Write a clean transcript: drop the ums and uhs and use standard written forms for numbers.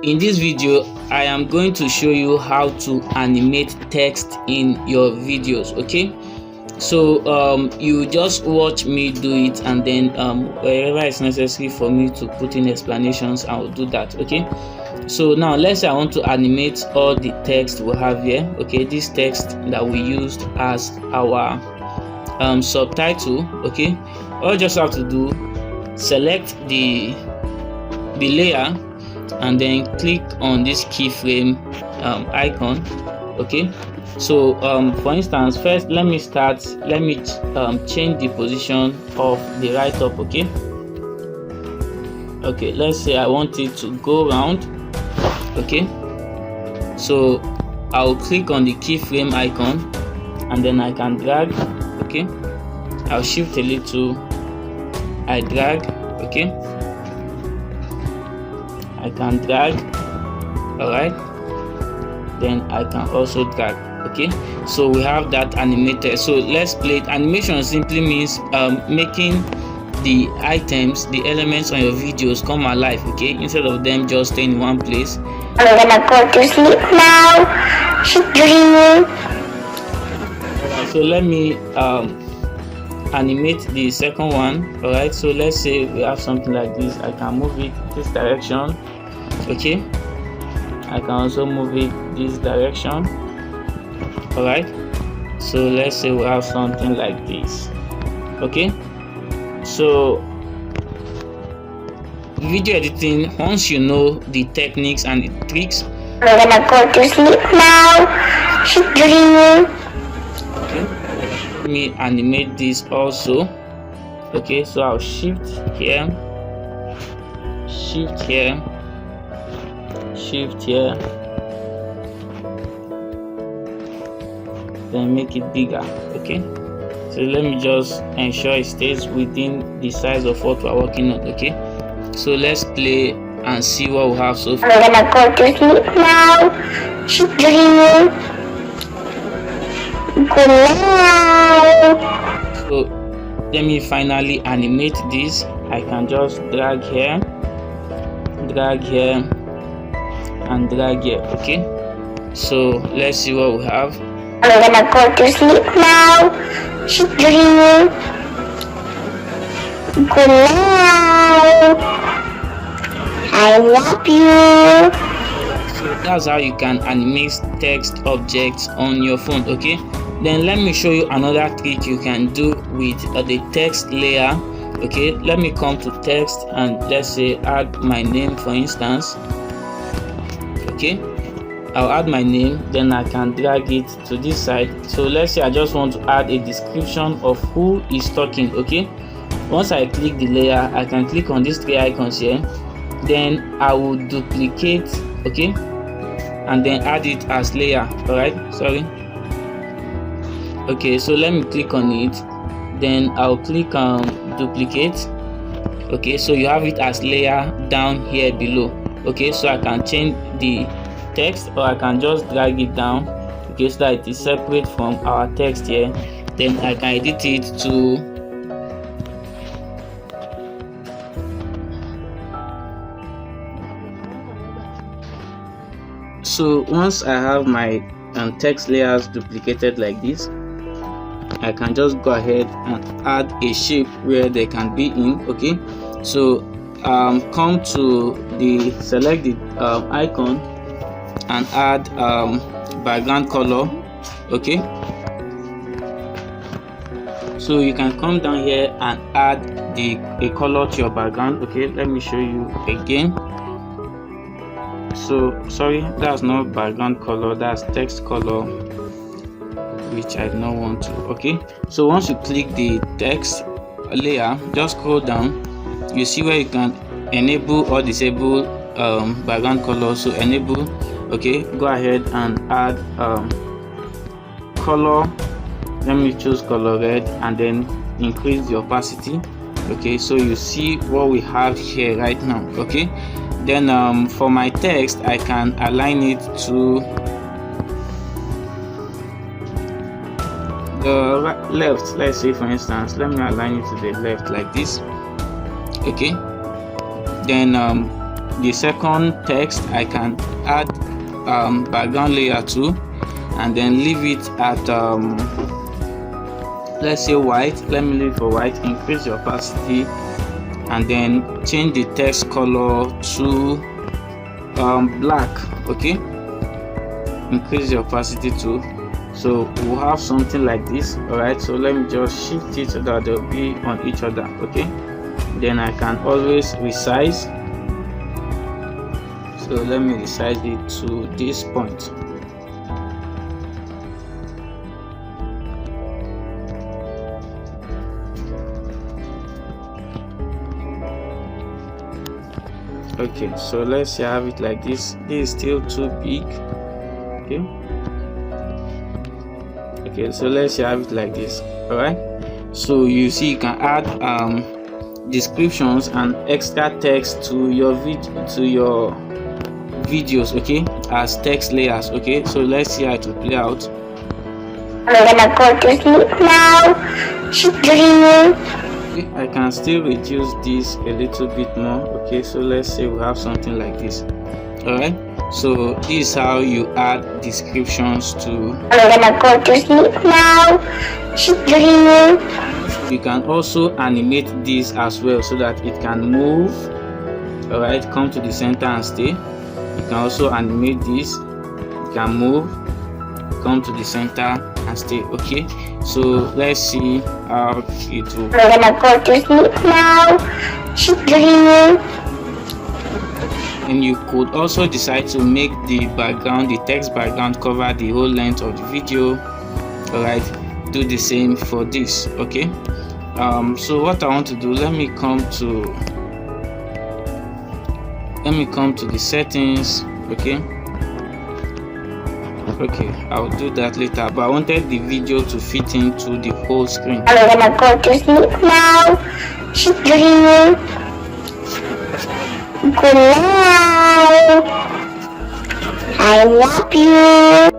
in this video I am going to show you how to animate text in your videos. Okay, so you just watch me do it, and then wherever it's necessary for me to put in explanations, I will do that. Okay, so now let's say I want to animate all the text we have here. Okay, this text that we used as our subtitle. Okay, all you just have to do, select the layer and then click on this keyframe icon. Okay, so for instance, first let me change the position of the write-up. Okay, let's say I want it to go round. Okay, so I'll click on the keyframe icon and then I can drag. Okay, I'll shift a little, I drag. Okay, I can drag. All right, then I can also drag. Okay, so we have that animated. So let's play it. Animation simply means making the items, the elements on your videos come alive. Okay, instead of them just staying in one place. I'm gonna go to sleep now. She's dreaming. So let me animate the second one. All right, so let's say we have something like this. I can move it this direction. Okay, I can also move it this direction. All right, so let's say we have something like this. Okay, so video editing, once you know the techniques and the tricks. I'm gonna go to sleep now. She's dreaming. Okay, let me animate this also. Okay, so I'll shift here, shift here, shift here, then make it bigger. Okay, so let me just ensure it stays within the size of what we're working on. Okay, so let's play and see what we have so far. I'm gonna go to sleep now. She's dreaming. Good night. So let me finally animate this. I can just drag here, and drag here. Okay, so let's see what we have. I'm gonna go to sleep now. She's dreaming. Good night. I love you. So that's how you can animate text objects on your phone. Okay, then let me show you another trick you can do with the text layer. Okay, let me come to text and let's say add my name, for instance. Okay, I'll add my name, then I can drag it to this side. So let's say I just want to add a description of who is talking. Okay, once I click the layer, I can click on these three icons here, then I will duplicate. Okay, and then add it as layer. All right, sorry. Okay, so let me click on it, then I'll click on duplicate. Okay, so you have it as layer down here below. Okay, so I can change the text, or I can just drag it down. Okay, so that it is separate from our text here. Then I can edit it to so once I have my text layers duplicated like this, I can just go ahead and add a shape where they can be in. Okay, so come to the select the icon and add background color. Okay, so you can come down here and add a color to your background. Okay, let me show you again. So sorry, that's not background color, that's text color, which I don't want to. Okay, so once you click the text layer, just scroll down, you see where you can enable or disable background color. So enable. Okay, go ahead and add color. Let me choose color red and then increase the opacity. Okay, so you see what we have here right now. Okay, then for my text, I can align it to the left. Let's say, for instance, let me align it to the left like this. Okay, then the second text, I can add background layer too, and then leave it at let's say white. Let me leave it for white. Increase the opacity, and then change the text color to black. Okay, increase the opacity too, so we'll have something like this. All right, so let me just shift it so that they'll be on each other. Okay, then I can always resize. So let me resize it to this point. Okay, so let's say I have it like this. This is still too big. Okay, so let's say I have it like this. All right, so you see you can add descriptions and extra text to your videos, okay, as text layers. Okay, so let's see how it will play out. I'm gonna go to sleep now. She's dreaming. Okay, I can still reduce this a little bit more. Okay, so let's say we have something like this. All right, so this is how you add descriptions to. I'm gonna go to sleep now. She's dreaming. You can also animate this as well so that it can move. All right, come to the center and stay. You can also animate this. You can move, come to the center and stay. Okay, so let's see how it will. I'm gonna go to sleep now. She's dreaming. And you could also decide to make the background, the text background, cover the whole length of the video. All right, do the same for this. Okay, so what I want to do, let me come to the settings. Okay, I'll do that later, but I wanted the video to fit into the whole screen. I'm gonna go to sleep now. She's dreaming. Good night. I love you.